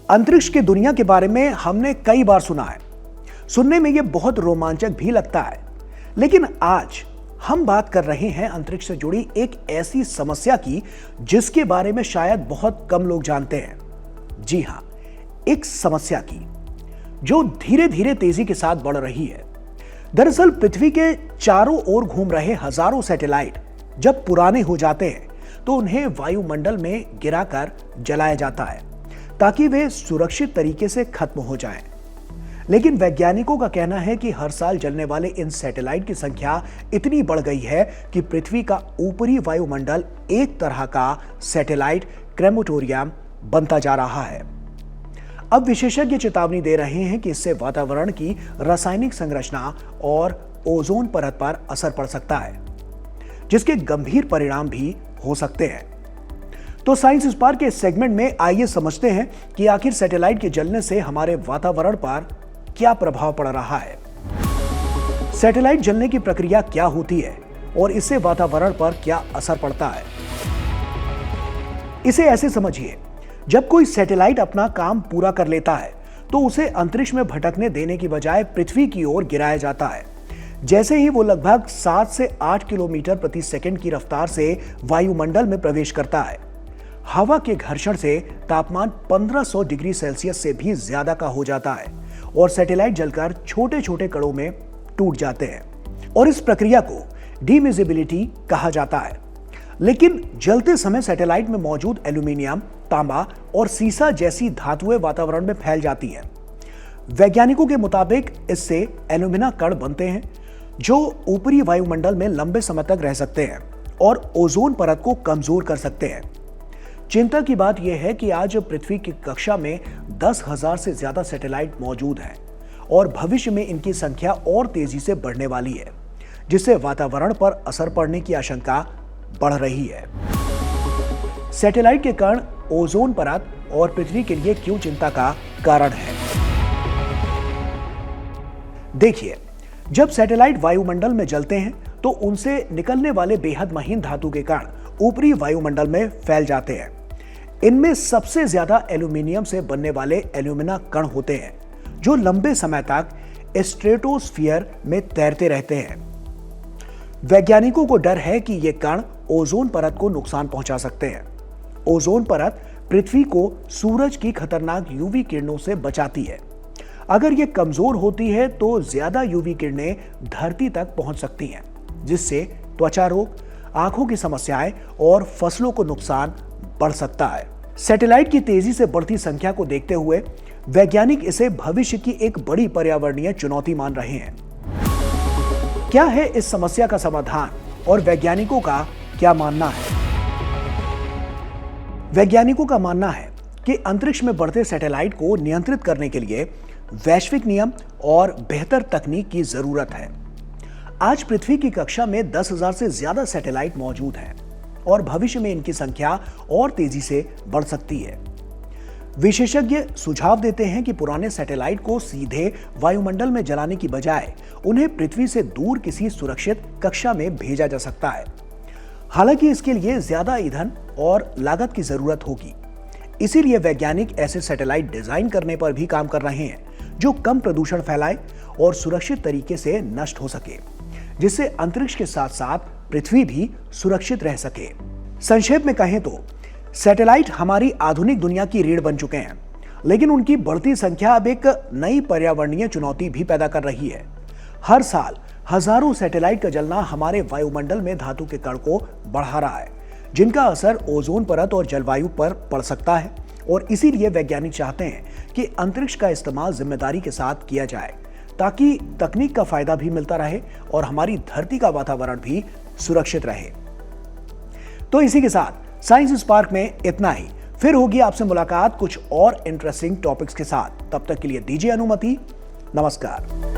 अंतरिक्ष की दुनिया के बारे में हमने कई बार सुना है। सुनने में यह बहुत रोमांचक भी लगता है, लेकिन आज हम बात कर रहे हैं अंतरिक्ष से जुड़ी एक ऐसी समस्या की जिसके बारे में शायद बहुत कम लोग जानते हैं। जी हां, एक समस्या की जो धीरे धीरे तेजी के साथ बढ़ रही है। दरअसल पृथ्वी के चारों ओर घूम रहे हजारों सैटेलाइट जब पुराने हो जाते हैं तो उन्हें वायुमंडल में गिराकर जलाया जाता है ताकि वे सुरक्षित तरीके से खत्म हो जाएं। लेकिन वैज्ञानिकों का कहना है कि हर साल जलने वाले इन सैटेलाइट की संख्या इतनी बढ़ गई है कि पृथ्वी का ऊपरी वायुमंडल एक तरह का सैटेलाइट क्रेमेटोरियम बनता जा रहा है। अब विशेषज्ञ चेतावनी दे रहे हैं कि इससे वातावरण की रासायनिक संरचना और ओजोन परत पर असर पड़ सकता है, जिसके गंभीर परिणाम भी हो सकते हैं। तो साइंस स्पार्क के इस सेगमेंट में आइए समझते हैं कि आखिर सैटेलाइट के जलने से हमारे वातावरण पर क्या प्रभाव पड़ रहा है। सैटेलाइट जलने की प्रक्रिया क्या होती है और इससे वातावरण पर क्या असर पड़ता है। इसे ऐसे समझिए, जब कोई सैटेलाइट अपना काम पूरा कर लेता है तो उसे अंतरिक्ष में भटकने देने की बजाय पृथ्वी की ओर गिराया जाता है। जैसे ही वो लगभग 7 से 8 किलोमीटर प्रति सेकंड की रफ्तार से वायुमंडल में प्रवेश करता है, हवा के घर्षण से तापमान 1500 डिग्री सेल्सियस से भी ज्यादा का हो जाता है और सैटेलाइट जलकर छोटे छोटे कणों में टूट जाते हैं और इस प्रक्रिया को डिमिजिबिलिटी कहा जाता है। लेकिन जलते समय सैटेलाइट में मौजूद एल्यूमीनियम, तांबा और सीसा जैसी धातुएं वातावरण में फैल जाती हैं। वैज्ञानिकों के मुताबिक इससे एल्यूमिना कण बनते हैं जो ऊपरी वायुमंडल में लंबे समय तक रह सकते हैं और ओजोन परत को कमजोर कर सकते हैं। चिंता की बात यह है कि आज पृथ्वी की कक्षा में 10,000 से ज्यादा सैटेलाइट मौजूद हैं और भविष्य में इनकी संख्या और तेजी से बढ़ने वाली है, जिससे वातावरण पर असर पड़ने की आशंका बढ़ रही है। सैटेलाइट के कण ओजोन परत और पृथ्वी के लिए क्यों चिंता का कारण है। देखिए, जब सैटेलाइट वायुमंडल में जलते हैं तो उनसे निकलने वाले बेहद महीन धातु के कण ऊपरी वायुमंडल में फैल जाते हैं। इनमें सबसे ज्यादा एल्यूमीनियम से बनने वाले एल्यूमिना कण होते हैं जो लंबे समय तक स्ट्रेटोस्फीयर में तैरते रहते हैं। वैज्ञानिकों को डर है कि ये कण ओजोन परत को नुकसान पहुंचा सकते हैं। ओजोन परत पृथ्वी को सूरज की खतरनाक यूवी किरणों से बचाती है। अगर ये कमजोर होती है तो ज्यादा यूवी किरणें धरती तक पहुंच सकती हैं, जिससे त्वचा रोग, आंखों की समस्याएं और फसलों को नुकसान बढ़ सकता है। सैटेलाइट की तेजी से बढ़ती संख्या को देखते हुए वैज्ञानिक इसे भविष्य की एक बड़ी पर्यावरणीय चुनौती मान रहे हैं। क्या है इस समस्या का समाधान और वैज्ञानिकों का क्या मानना है? वैज्ञानिकों का मानना है कि अंतरिक्ष में बढ़ते सैटेलाइट को नियंत्रित करने के लिए वैश्विक नियम और बेहतर तकनीक की जरूरत है। आज पृथ्वी की कक्षा में 10,000 से ज्यादा सैटेलाइट मौजूद हैं और भविष्य में इनकी संख्या और तेजी से बढ़ सकती है। विशेषज्ञ सुझाव देते हैं कि पुराने सैटेलाइट को सीधे वायुमंडल में जलाने की बजाय उन्हें पृथ्वी से दूर किसी सुरक्षित कक्षा में भेजा जा सकता है। हालांकि इसके लिए ज्यादा ईंधन और लागत की जरूरत होगी। इसीलिए वैज्ञानिक ऐसे सैटेलाइट डिजाइन करने पर भी काम कर रहे हैं जो कम प्रदूषण फैलाए और सुरक्षित तरीके से नष्ट हो सके, जिससे अंतरिक्ष के साथ साथ पृथ्वी भी सुरक्षित रह सके। संक्षेप में कहें तो सैटेलाइट हमारी आधुनिक दुनिया की रीढ़ बन चुके हैं, लेकिन उनकी बढ़ती संख्या अब एक नई पर्यावरणीय चुनौती भी पैदा कर रही है। हर साल हजारों सैटेलाइट का जलना हमारे वायुमंडल में धातु के कण को बढ़ा रहा है, जिनका असर ओजोन परत और जलवायु पर पड़ सकता है। और इसीलिए वैज्ञानिक चाहते हैं कि अंतरिक्ष का इस्तेमाल जिम्मेदारी के साथ किया जाए ताकि तकनीक का फायदा भी मिलता रहे और हमारी धरती का वातावरण भी सुरक्षित रहे। तो इसी के साथ साइंस स्पार्क में इतना ही। फिर होगी आपसे मुलाकात कुछ और इंटरेस्टिंग टॉपिक्स के साथ। तब तक के लिए दीजिए अनुमति। नमस्कार।